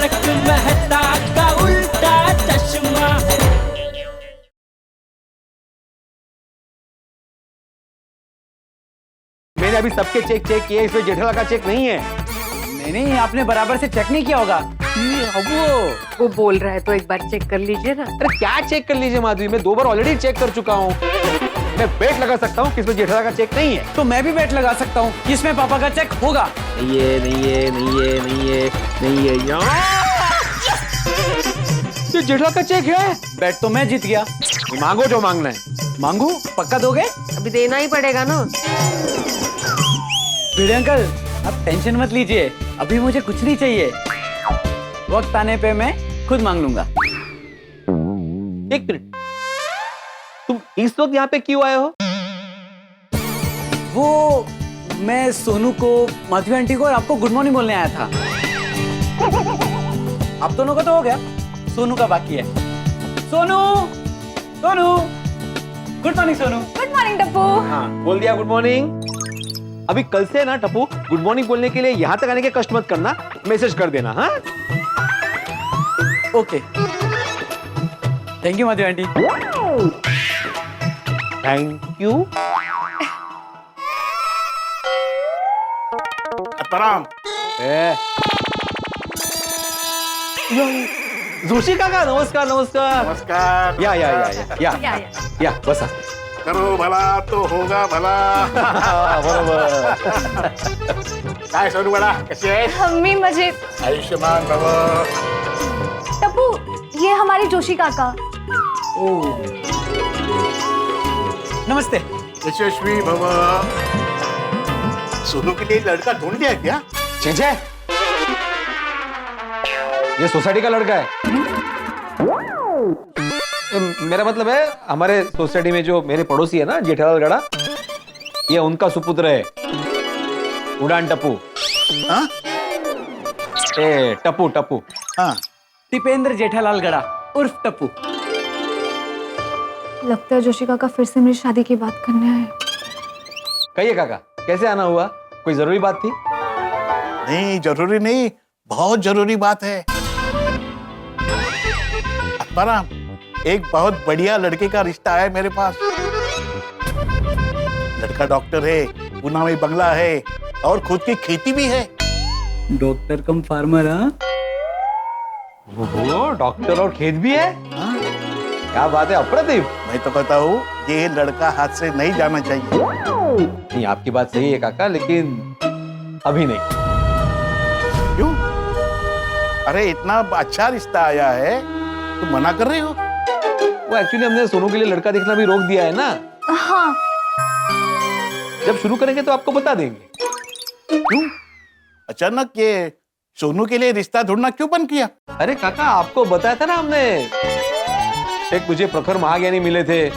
तारक मेहता का उल्टा चश्मा। मैंने अभी सबके चेक किए, इसमें जेठालाल का चेक नहीं है। नहीं, आपने बराबर से चेक नहीं किया होगा। वो बोल रहा है तो एक बार चेक कर लीजिए ना। अरे क्या चेक कर लीजिए माधवी, मैं 2 बार ऑलरेडी चेक कर चुका हूँ। मैं बेट लगा सकता हूँ कि इसमें जेठालाल का चेक नहीं है। तो मैं भी बेट लगा सकता हूँ कि इसमें पापा का चेक होगा। नहीं है ये जेठालाल का चेक है। बेट तो मैं जीत गया। मांगो जो मांगना है। मांगू? पक्का दोगे? अभी देना ही पड़ेगा ना। भिड़े अंकल, आप टेंशन मत लीजिए, अभी मुझे कुछ नहीं चाहिए। वक्त आने पे मैं खुद मांग लूंगा। 1 मिनट, तुम इस वक्त यहाँ पे क्यों आए हो? वो मैं सोनू को, माधवी आंटी को और आपको गुड मॉर्निंग बोलने आया था। आप दोनों का तो हो गया, सोनू का बाकी है। Sonu, good morning Sonu. Good morning Tappu. हाँ, बोल दिया गुड मॉर्निंग। अभी कल से ना टप्पू, गुड मॉर्निंग बोलने के लिए यहाँ तक आने के कष्ट मत करना, मैसेज कर देना। हाँ, okay, thank you Madhavi aunty. Thank you. प्रणाम। जोशी काका, नमस्कार। नमस्कार। या बसा। करो भला तो होगा भला। बरोबर। काय सोनू बडा, कशी आहे? मी मजे। आयुष्यमान भव। टप्पू, ये हमारे जोशी काका। नमस्ते। यशस्वी भव। सोनू के लिए लड़का ढूंढ दिया क्या? छे, ये सोसाइटी का लड़का है। मेरा मतलब है हमारे सोसाइटी में जो मेरे पड़ोसी है ना जेठालाल गड़ा, ये उनका सुपुत्र है उड़ान टप्पू। हाँ? टप्पू। हाँ। टिपेंद्र जेठालाल गड़ा उर्फ टप्पू। लगता है जोशी काका फिर से मेरी शादी की बात करने आए। कहिए काका, कैसे आना हुआ? कोई जरूरी बात थी? नहीं, जरूरी नहीं, बहुत जरूरी बात है। आत्माराम, एक बहुत बढ़िया लड़के का रिश्ता है मेरे पास। लड़का डॉक्टर है, पुणे में बंगला है और खुद की खेती भी है। डॉक्टर कम फार्मर। हाँ, वो डॉक्टर और खेत भी है। हाँ? क्या बात है, अप्रतिम। मैं तो कहता हूँ ये लड़का हाथ से नहीं जाना चाहिए। नहीं, आपकी बात सही है काका, लेकिन अभी नहीं। क्यों? अरे इतना अच्छा रिश्ता आया है, तुम मना कर रहे हो? वो एक्चुअली हमने सोनू के लिए लड़का देखना भी रोक दिया है ना। हाँ। जब शुरू करेंगे तो आपको बता देंगे। क्यों? अचानक ये सोनू के लिए रिश्ता ढूंढना क्यों बंद किया? अरे काका, आपको बताया था ना हमने, एक मुझे प्रखर महाज्ञानी मिले थे,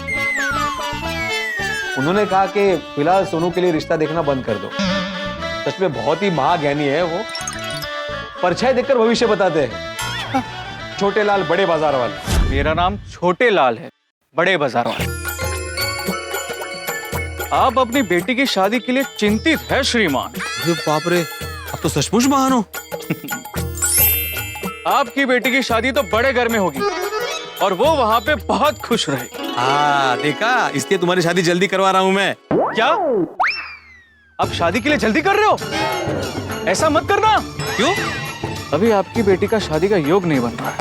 उन्होंने कहा कि फिलहाल सोनू के लिए रिश्ता देखना बंद कर दो। सच में बहुत ही महाज्ञानी है वो, परछाई देखकर भविष्य बताते हैं। छोटे लाल बड़े बाजार वाले। मेरा नाम छोटे लाल है, बड़े बाजार वाले। आप अपनी बेटी की शादी के लिए चिंतित है श्रीमान? बाप रे, अब तो सचमुच महान हो। आपकी बेटी की शादी तो बड़े घर में होगी और वो वहाँ पे बहुत खुश रहे। हाँ देखा, इसलिए तुम्हारी शादी जल्दी करवा रहा हूँ मैं। क्या आप शादी के लिए जल्दी कर रहे हो? ऐसा मत करना। क्यों? अभी आपकी बेटी का शादी का योग नहीं बन रहा है।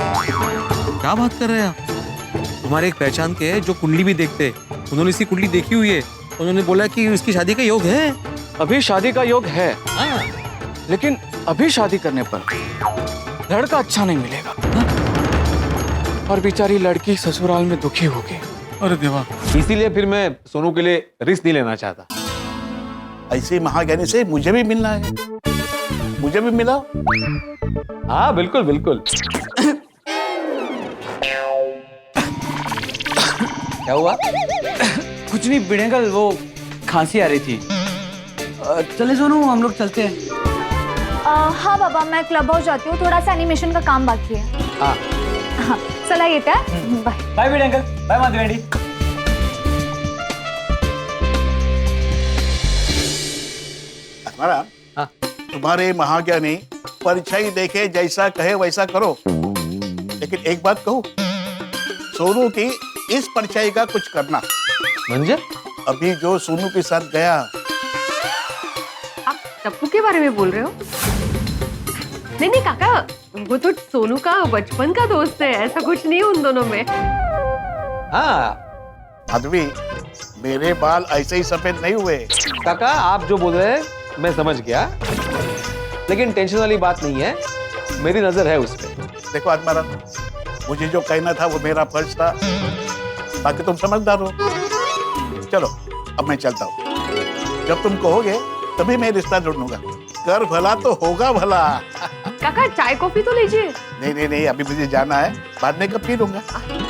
क्या बात कर रहे हैं आप? तुम्हारे एक पहचान के हैं जो कुंडली भी देखते, उन्होंने इसकी कुंडली देखी हुई है, उन्होंने बोला कि इसकी शादी का योग है। अभी शादी का योग है, हाँ। लेकिन अभी शादी करने पर लड़का अच्छा नहीं मिलेगा। और बेचारी लड़की ससुराल में दुखी होगी। अरे देवा, इसीलिए फिर मैं सोनू के लिए रिस्क नहीं लेना चाहता। ऐसे महाज्ञानी से मुझे भी मिलना है, मुझे भी मिला। हाँ बिल्कुल बिल्कुल। क्या हुआ? कुछ नहीं भिड़े अंकल, वो खांसी आ रही थी। चले सोनू, हम लोग चलते हैं। हाँ बाबा, मैं क्लब हाउस जाती हूँ, थोड़ा सा एनिमेशन का काम बाकी है। हाँ हाँ, चला येता है। Bye bye Bhide uncle, bye Madhavi aunty. Atmaram, हाँ। तुम्हारे महाज्ञानी परछाई देखे जैसा कहे वैसा करो, लेकिन एक बात कहूं, सोनू की इस परछाई का कुछ करना। म्हणजे अभी जो सोनू के साथ गया, आप टप्पू के बारे में बोल रहे हो? नहीं नहीं काका, वो तो सोनू का बचपन का दोस्त है, ऐसा कुछ नहीं है उन दोनों में। हाँ माधवी, मेरे बाल ऐसे ही सफेद नहीं हुए। काका, आप जो बोल रहे हैं मैं समझ गया, लेकिन टेंशन वाली बात नहीं है, मेरी नजर है उस पे। देखो आत्माराम, मुझे जो कहना था वो मेरा फर्ज था, बाकी तुम समझदार हो। चलो अब मैं चलता हूँ, जब तुम कहोगे तभी मैं रिश्ता जोड़ूंगा। कर भला तो होगा भला। काका चाय कॉफी तो लीजिए। नहीं नहीं नहीं, अभी मुझे जाना है, बाद में कब पी लूंगा।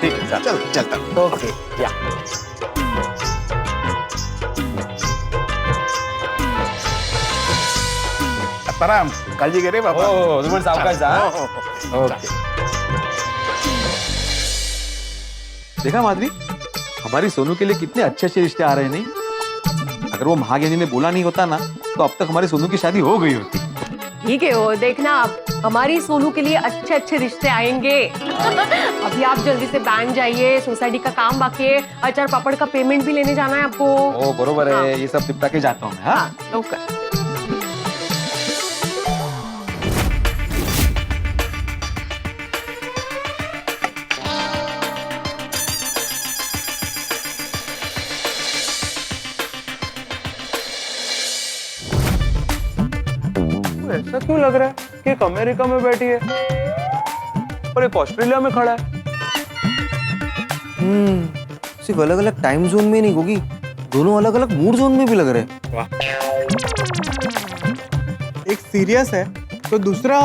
ठीक है, चल चलता हूँ। ओके या आत्माराम, काळजी घे रे बाबा। हो, तुम्ही सावकाश जा, हा? हो, हो, हो। ओके। देखा माधवी, हमारी सोनू के लिए कितने अच्छे अच्छे रिश्ते आ रहे हैं, नहीं? अगर वो महाज्ञानी ने बोला नहीं होता ना, तो अब तक हमारी सोनू की शादी हो गई होती। ठीक है, वो देखना आप, हमारी सोनू के लिए अच्छे अच्छे रिश्ते आएंगे। अभी आप जल्दी से बैंक जाइए, सोसाइटी का काम बाकी है, अचार पापड़ का पेमेंट भी लेने जाना है आपको। ओ बरोबर है, हाँ। ये सब निपटा के जाता हूँ मैं। हाँ? ओके। ऐसा क्यों लग रहा है कि एक अमेरिका में बैठी है और एक ऑस्ट्रेलिया में खड़ा है? सिर्फ अलग अलग टाइम जोन में नहीं होगी, दोनों अलग अलग मूड जोन में भी लग रहे हैं। एक सीरियस है तो दूसरा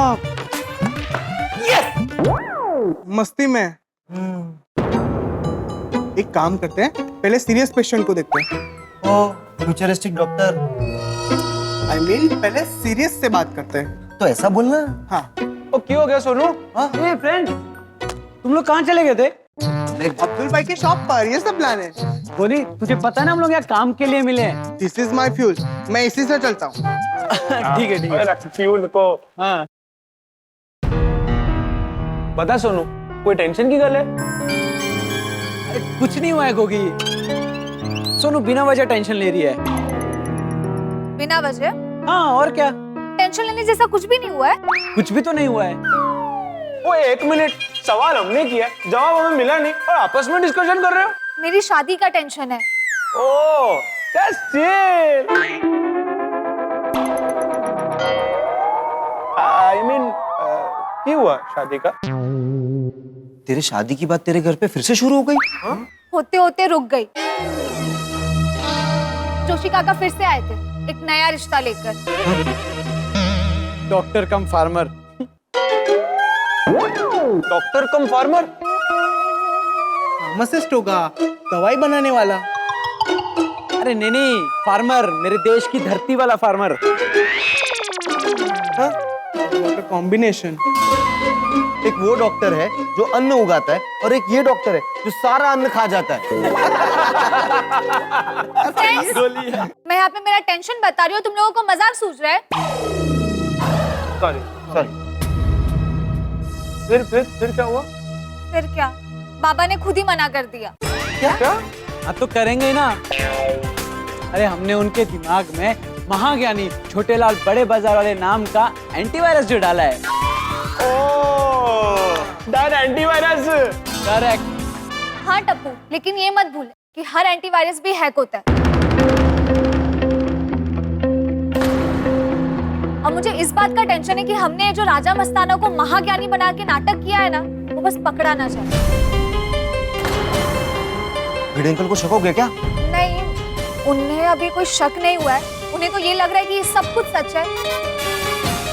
मस्ती में। एक काम करते हैं, पहले सीरियस पेशेंट को देखते हैं। ओ फ्यूचरिस्टिक डॉक्टर, आई मीन पहले सीरियस से बात करते हैं। तो ऐसा बोलना। हाँ, ओ क्यों हो गया सोनू? ए फ्रेंड, तुम लोग कहाँ चले गए थे? अब्दुल भाई के शॉप पर, ये सब प्लान है। बोली, तुझे पता है ना हम लोग यहाँ काम के लिए मिले हैं। दिस इज माई फ्यूल, मैं इसी से चलता हूँ। ठीक है ठीक है। फ्यूल को हाँ बता सोनू, कोई टेंशन की गल है? अरे कुछ नहीं हुआ है गोगी, सोनू बिना वजह टेंशन ले रही है। बिना वजह? हाँ और क्या, टेंशन लेने जैसा कुछ भी नहीं हुआ है। कुछ भी तो नहीं हुआ है। वो एक मिनट, सवाल हमने किया, जवाब हमें मिला नहीं और आपस में डिस्कशन कर रहे हो। मेरी शादी का टेंशन है। ओह, that's it. I mean, क्या हुआ शादी का? तेरे शादी की बात तेरे घर पे फिर से शुरू हो गई? होते होते रुक गई। जोशी काका फिर से आए थे एक नया रिश्ता लेकर। डॉक्टर कम फार्मर। डॉक्टर कम फार्मर? फार्मासिस्ट होगा, दवाई बनाने वाला। अरे नहीं नहीं, फार्मर, मेरे देश की धरती वाला फार्मर। कॉम्बिनेशन। एक वो डॉक्टर है जो अन्न उगाता है और एक ये डॉक्टर है जो सारा अन्न खा जाता है। Friends, मैं यहाँ पे मेरा टेंशन बता रही हूँ, तुम लोगों को मजाक सूझ रहा है? सॉरी। फिर क्या हुआ? फिर क्या, बाबा ने खुद ही मना कर दिया। क्या? हाँ तो करेंगे ही ना। अरे हमने उनके दिमाग में महाज्ञानी छोटेलाल बड़े बाजार वाले नाम का एंटीवायरस जो डाला है। That antivirus. करेक्ट। हाँ टप्पू, लेकिन ये मत भूल कि हर एंटीवायरस भी हैक होता है। और मुझे इस बात का टेंशन है कि हमने जो राजा मस्ताना को महाज्ञानी बना के नाटक किया है ना, वो बस पकड़ा ना जाए। भिड़े अंकल को शक हो गया क्या? नहीं, उन्हें अभी कोई शक नहीं हुआ है। उन्हें तो ये लग रहा है कि ये सब कुछ सच है,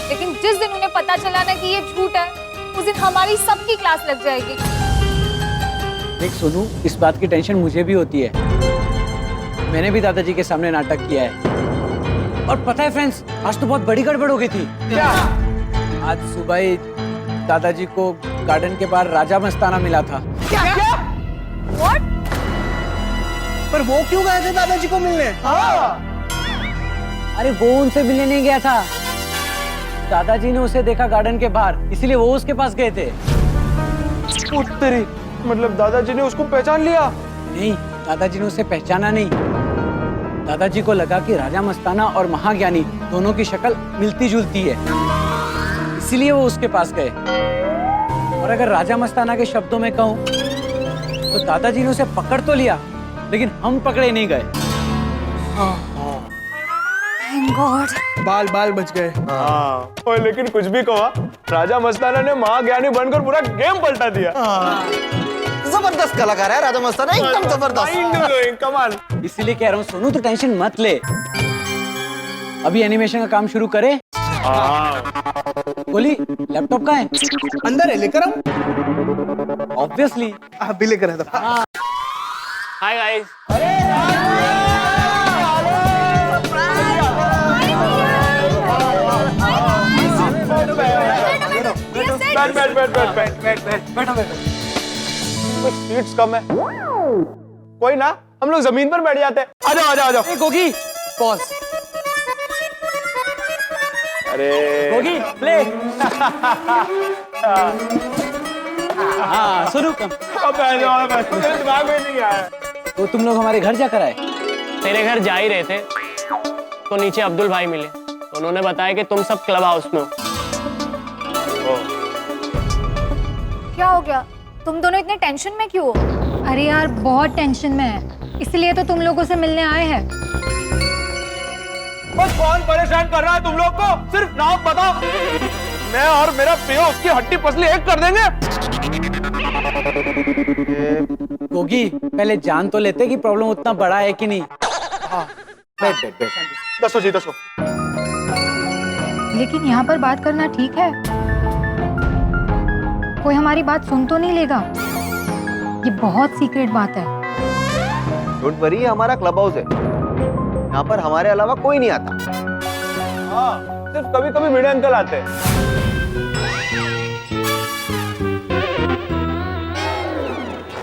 लेकिन जिस दिन उन्हें पता चला ना कि ये झूठ है, उस दिन हमारी सबकी क्लास लग जाएगी। देख सोनू, इस बात की टेंशन मुझे भी होती है। मैंने भी दादाजी के सामने नाटक किया है। और पता है फ्रेंड्स, आज तो बहुत बड़ी गड़बड़ हो गई थी। क्या? आज सुबह ही दादाजी को गार्डन के बाहर राजा मस्ताना मिला था। क्या? What? पर वो क्यों गए थे दादाजी को मिलने? अरे वो उनसे मिलने नहीं गया था, दादाजी ने उसे देखा गार्डन के बाहर, इसीलिए वो उसके पास गए थे। तेरी मतलब दादाजी ने उसको पहचान लिया? नहीं, दादाजी ने उसे पहचाना नहीं। दादाजी को लगा कि राजा मस्ताना और महाज्ञानी दोनों की शक्ल मिलती जुलती है, इसीलिए वो उसके पास गए। और अगर राजा मस्ताना के शब्दों में कहूं तो दादाजी ने उसे पकड़ तो लिया, लेकिन हम पकड़े नहीं गए। Thank God. बाल बाल बच गए। हाँ, ओए लेकिन कुछ भी कहा, राजा मस्ताना ने महाज्ञानी बनकर पूरा गेम पलटा दिया। जबरदस्त कलाकार है राजा मस्ताना, एकदम जबरदस्त। कमाल। इसीलिए कह रहा हूँ सोनू, तो टेंशन मत ले। अभी एनिमेशन का काम शुरू करें। बोली, लैपटॉप कहाँ है? अंदर है, लेकर आऊं? ऑब्वियसली। आप भी लेकर आता। Hi guys. कुछ सीट्स कम है, कोई ना, हम लोग जमीन पर बैठ जाते हैं। आ जाओ आ जाओ आ जाओ। गोगी, पॉज। अरे गोगी, प्ले। हाँ, सोनू कम। दिमाग में नहीं आया। तो तुम लोग हमारे घर जाकर आए? तेरे घर जा ही रहे थे तो नीचे अब्दुल भाई मिले, तो उन्होंने बताया कि तुम सब क्लब हाउस में हो। क्या हो गया? तुम दोनों इतने टेंशन में क्यों हो? अरे यार बहुत टेंशन में है, इसलिए तो तुम लोगों से मिलने आए हैं। बस कौन परेशान कर रहा है तुम लोग को? सिर्फ नाम बताओ, मैं और मेरा पियो उसकी हड्डी पसली एक कर देंगे। गोगी, पहले जान तो लेते कि प्रॉब्लम उतना बड़ा है कि नहीं। बैठ। दसो जी दसो। लेकिन यहाँ पर बात करना ठीक है? कोई हमारी बात सुन तो नहीं लेगा? ये बहुत सीक्रेट बात है। डोंट वरी, ये हमारा क्लब हाउस है, यहाँ पर हमारे अलावा कोई नहीं आता। हाँ, सिर्फ कभी कभी मीडिया अंकल आते हैं।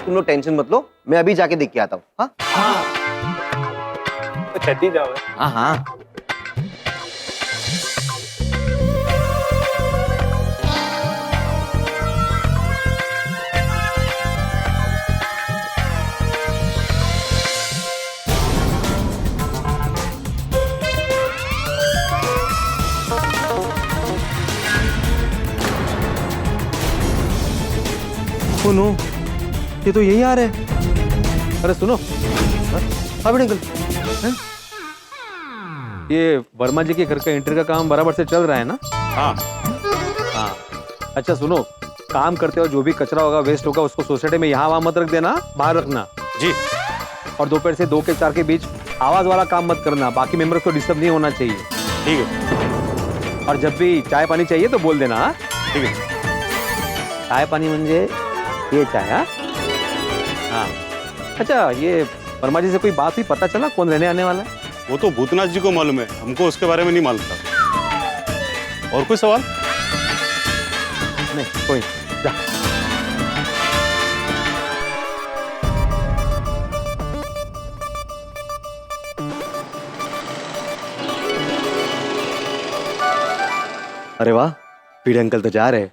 तुम लोग टेंशन मत लो, मैं अभी जाके देख के आता हूँ। हाँ तो छठी जाओ। हाँ हाँ। सुनो, ये तो यही आ रहे हैं। अरे सुनो, हाँ बेटे अंकल, ये वर्मा जी के घर का एंट्री का काम बराबर से चल रहा है ना? हाँ हाँ। अच्छा सुनो, काम करते हो जो भी कचरा होगा, वेस्ट होगा, उसको सोसाइटी में यहाँ वहाँ मत रख देना, बाहर रखना। जी। और दोपहर से 2 के 4 के बीच आवाज वाला काम मत करना, बाकी मेंबर्स को डिस्टर्ब नहीं होना चाहिए। ठीक है। और जब भी चाय पानी चाहिए तो बोल देना। ठीक है। चाय पानी म्हणजे ये चाय? हाँ। अच्छा, ये वर्मा जी से कोई बात ही पता चला कौन रहने आने वाला है? वो तो भूतनाथ जी को मालूम है, हमको उसके बारे में नहीं मालूम था। और कोई सवाल? नहीं, कोई नहीं। जा। अरे वाह, पीड़े अंकल तो जा रहे हैं।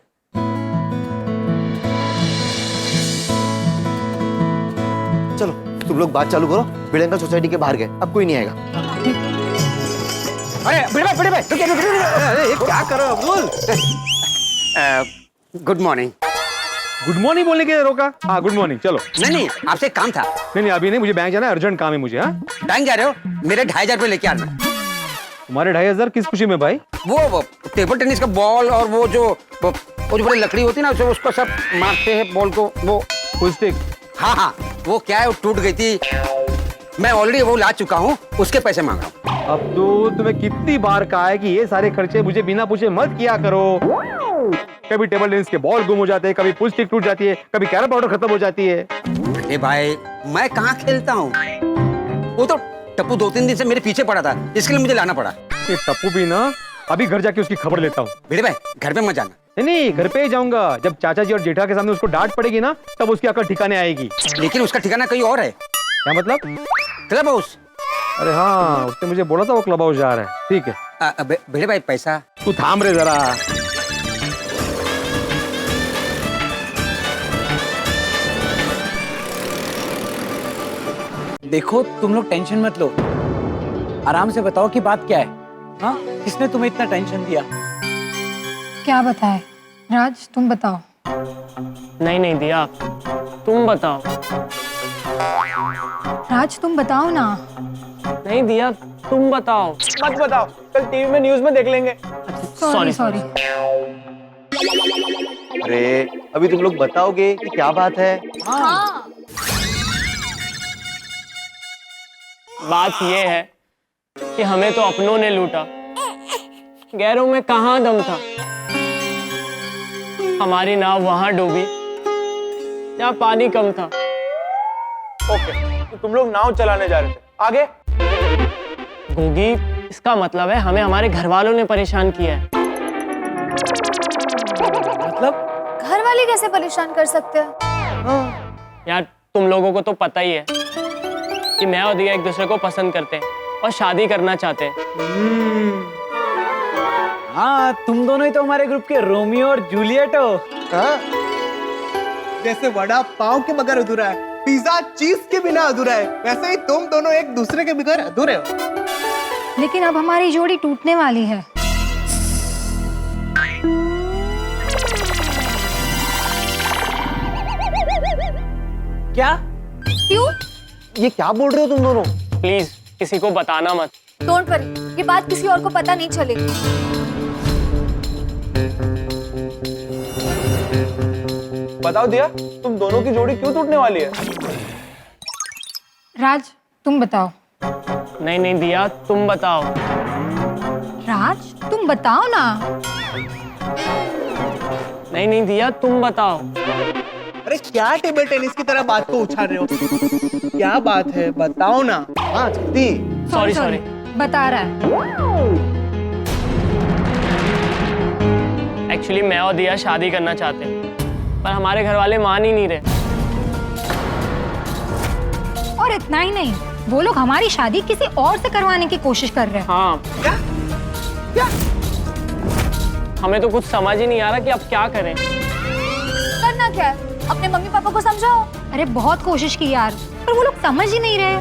चलो तुम लोग बात चालू करो, पीड़े अंकल सोसाइटी के बाहर गए, अब कोई नहीं आएगा। अरे अरे क्या करो Abdul? Good morning. Good morning बोलने के रोका? हाँ गुड मॉर्निंग, चलो। नहीं, आपसे काम था। नहीं अभी नहीं, मुझे बैंक जाना है, अर्जेंट काम है मुझे। हाँ, बैंक जा रहे हो? मेरे 2500 रुपये लेके आना। तुम्हारे 2500 किस खुशी में भाई? वो टेबल टेनिस का बॉल और वो जो बड़ी लकड़ी होती है ना, उसको सब मारते हैं बॉल को, वो फुल स्टिक। हाँ, वो क्या है, वो टूट गई थी, मैं ऑलरेडी वो ला चुका हूँ, उसके पैसे मांग रहा हूँ। अब तो तुम्हें कितनी बार कहा है कि ये सारे खर्चे मुझे बिना पूछे मत किया करो। कभी टेबल टेनिस के बॉल गुम हो जाते हैं, कभी फुल स्टिक टूट जाती है, कभी कैरम पाउडर खत्म हो जाती है। अरे भाई, मैं कहाँ खेलता हूँ? वो तो टप्पू 2-3 दिन से मेरे पीछे पड़ा था, इसके लिए मुझे लाना पड़ा। ये टप्पू भी ना, अभी घर जाके उसकी खबर लेता हूँ। भिड़े भाई, घर पे मत जाना। नहीं, घर पे ही जाऊंगा। जब चाचा जी और जेठा के सामने उसको डांट पड़ेगी ना, तब उसकी अकल ठिकाने आएगी। लेकिन उसका ठिकाना कहीं और है। क्या मतलब? Club house. अरे हाँ, उसने मुझे बोला था वो क्लब हाउस जा रहा है। ठीक है। भिड़े भाई, पैसा तू थांब रे जरा। देखो तुम लोग टेंशन मत लो, आराम से बताओ कि बात क्या है। हाँ, किसने तुम्हें इतना टेंशन दिया? क्या बताए? राज तुम बताओ। नहीं नहीं दिया, तुम बताओ। राज तुम बताओ ना। नहीं दिया, तुम बताओ। मत बताओ, कल टीवी में न्यूज में देख लेंगे। Sorry sorry. अरे अभी तुम लोग बताओगे कि क्या बात है? हाँ। बात ये है कि हमें तो अपनों ने लूटा, गैरों में कहाँ दम था। हमारी नाव वहां डूबी जहाँ पानी कम था। ओके, तो तुम लोग नाव चलाने जा रहे थे, आगे? गोगी, इसका मतलब है हमें हमारे घर वालों ने परेशान किया है। मतलब? घर वाले कैसे परेशान कर सकते हैं? यार तुम लोगों को तो पता ही है कि मैं और दिया एक दूसरे को पसंद करते हैं और शादी करना चाहते हैं। हाँ, तुम दोनों ही तो हमारे ग्रुप के रोमियो और जूलियट हो। हाँ? जैसे वड़ा पाव के बगैर अधूरा है, पिज्जा चीज के बिना अधूरा है, वैसे ही तुम दोनों एक दूसरे के बगैर अधूरे हो। लेकिन अब हमारी जोड़ी टूटने वाली है। क्या? क्यों? ये क्या बोल रहे हो तुम दोनों? प्लीज किसी को बताना मत। डोंट वरी, ये बात किसी और को पता नहीं चलेगी। बताओ दिया, तुम दोनों की जोड़ी क्यों टूटने वाली है? राज तुम बताओ। नहीं नहीं दिया, तुम बताओ। राज तुम बताओ ना। नहीं नहीं दिया, तुम बताओ। अरे क्या टेबल टेनिस की तरह बात को उछाल रहे हो? क्या बात है, बताओ ना। हाँ जल्दी। Sorry sorry. बता रहा है। एक्चुअली मैं और दिया शादी करना चाहते हैं, पर हमारे घर वाले मान ही नहीं रहे। और इतना ही नहीं, वो लोग हमारी शादी किसी और से करवाने की कोशिश कर रहे हैं। हाँ। क्या? हमें तो कुछ समझ ही नहीं आ रहा कि अब क्या करें। करना क्या है? अपने मम्मी पापा को समझाओ। अरे बहुत कोशिश की यार, पर वो लोग समझ ही नहीं रहे।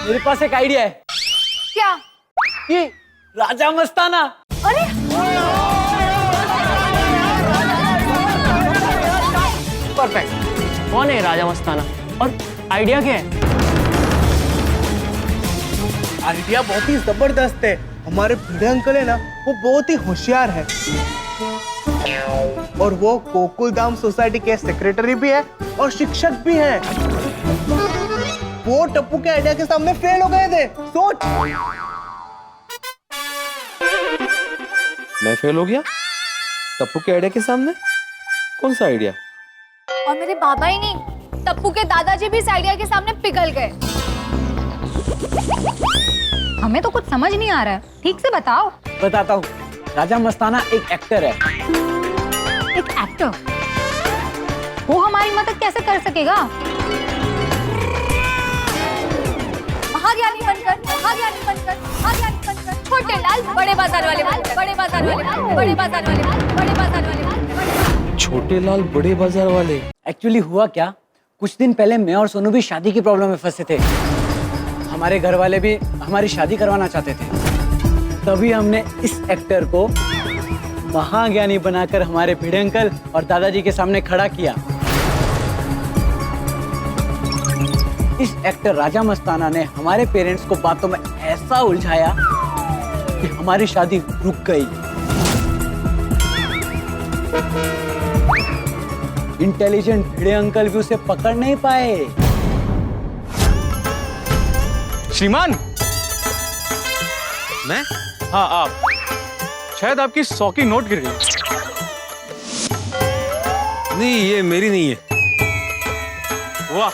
मेरे पास एक आइडिया है। क्या? ये राजा मस्ताना। अरे परफेक्ट। कौन है राजा मस्ताना और आइडिया क्या है? आइडिया बहुत ही जबरदस्त है। हमारे भिड़े अंकल है ना, वो बहुत ही होशियार है और वो गोकुलधाम सोसाइटी के सेक्रेटरी भी है और शिक्षक भी है। वो टप्पू के आइडिया के सामने फेल हो गए थे, सोच। मैं फेल हो गया टप्पू के आइडिया के सामने? कौन सा आइडिया? और मेरे बाबा ही नहीं, टप्पू के दादाजी भी इस आइडिया के सामने पिघल गए। हमें तो कुछ समझ नहीं आ रहा है, ठीक से बताओ। बताता हूँ। राजा मस्ताना एक एक्टर है। एक एक्टर? वो हमारी मदद कैसे कर सकेगा? महाज्ञानी बनकर, महाज्ञानी बनकर, महाज्ञानी बनकर, छोटे लाल बड़े बाजार वाले बनकर, बड़े बाजार वाले, बड़े बाजार वाले, बड़े बाजार वाले, छोटे लाल बड़े बाजार वाले। एक्चुअली हुआ क्या, कुछ दिन पहले मैं और सोनू भी शादी की प्रॉब्लम में फंसे थे। हमारे घर वाले भी हमारी शादी करवाना चाहते थे। तभी हमने इस एक्टर को महाज्ञानी बनाकर हमारे भिड़े अंकल और दादाजी के सामने खड़ा किया। इस एक्टर राजा मस्ताना ने हमारे पेरेंट्स को बातों में ऐसा उलझाया कि हमारी शादी रुक गई। इंटेलिजेंट भिड़े अंकल भी उसे पकड़ नहीं पाए। श्रीमान। मैं? हाँ आप। शायद आपकी 100 की नोट गिर गई। नहीं, ये मेरी नहीं है। वाह,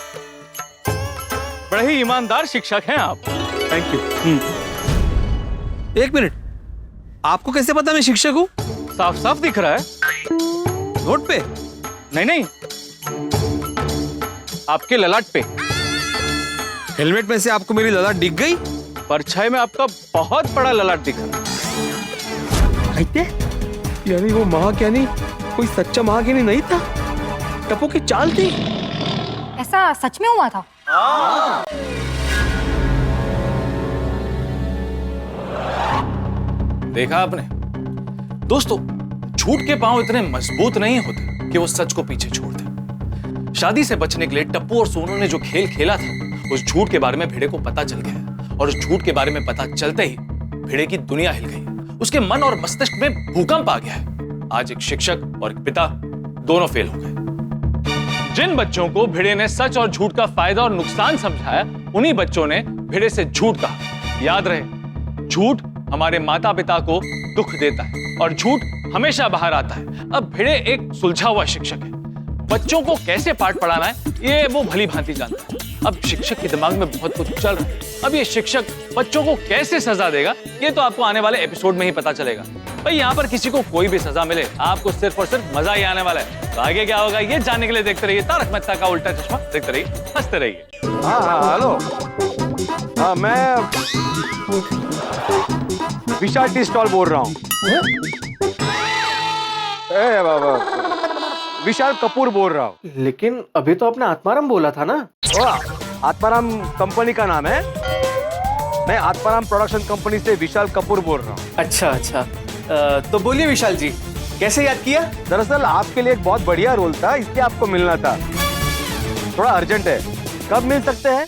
बड़े ही ईमानदार शिक्षक हैं आप। Thank you. एक मिनट, आपको कैसे पता मैं शिक्षक हूँ? साफ साफ दिख रहा है। नोट पे? नहीं नहीं, आपके ललाट पे। हेलमेट में से आपको मेरी ललाट दिख गई? परछाई में आपका बहुत बड़ा ललाट दिखा। यानी वो महाज्ञानी कोई सच्चा महाज्ञानी नहीं था, टप्पू की चाल थी। ऐसा सच में हुआ था? देखा आपने दोस्तों, झूठ के पांव इतने मजबूत नहीं होते कि वो सच को पीछे छोड़ दे। शादी से बचने के लिए टप्पू और सोनू ने जो खेल खेला था, उस झूठ के बारे में भिड़े को पता चल गया और उस झूठ के बारे में पता चलते ही भिड़े की दुनिया हिल गई। उसके मन और मस्तिष्क में भूकंप आ गया है। आज एक शिक्षक और एक पिता दोनों फेल हो गए। जिन बच्चों को भिड़े ने सच और झूठ का फायदा और नुकसान समझाया, उन्हीं बच्चों ने भिड़े से झूठ कहा। याद रहे, झूठ हमारे माता पिता को दुख देता है और झूठ हमेशा बाहर आता है। अब भिड़े एक सुलझा हुआ शिक्षक है। बच्चों को कैसे पाठ पढ़ाना है, ये वो भली भांति जानता है। अब शिक्षक के दिमाग में बहुत कुछ चल रहा है। अब ये शिक्षक बच्चों को कैसे सजा देगा, ये तो आपको आने वाले एपिसोड में ही पता चलेगा। भाई यहाँ पर किसी को कोई भी सजा मिले, आपको सिर्फ और सिर्फ मजा ही आने वाला है। तो आगे क्या होगा ये जानने के लिए देखते रहिए तारक मेहता का उल्टा चश्मा। देखते रहिए, हंसते रहिए। हाँ, हेलो। हाँ, मैं विशाल टी स्टॉल बोल रहा हूँ। विशाल कपूर बोल रहा हूँ। लेकिन अभी तो आपने आत्माराम बोला था ना? आत्माराम कंपनी का नाम है। मैं आत्माराम प्रोडक्शन कंपनी से विशाल कपूर बोल रहा हूँ। अच्छा, तो बोलिए विशाल जी, कैसे याद किया? दरअसल आपके लिए एक बहुत बढ़िया रोल था, इसलिए आपको मिलना था। थोड़ा अर्जेंट है, कब मिल सकते हैं?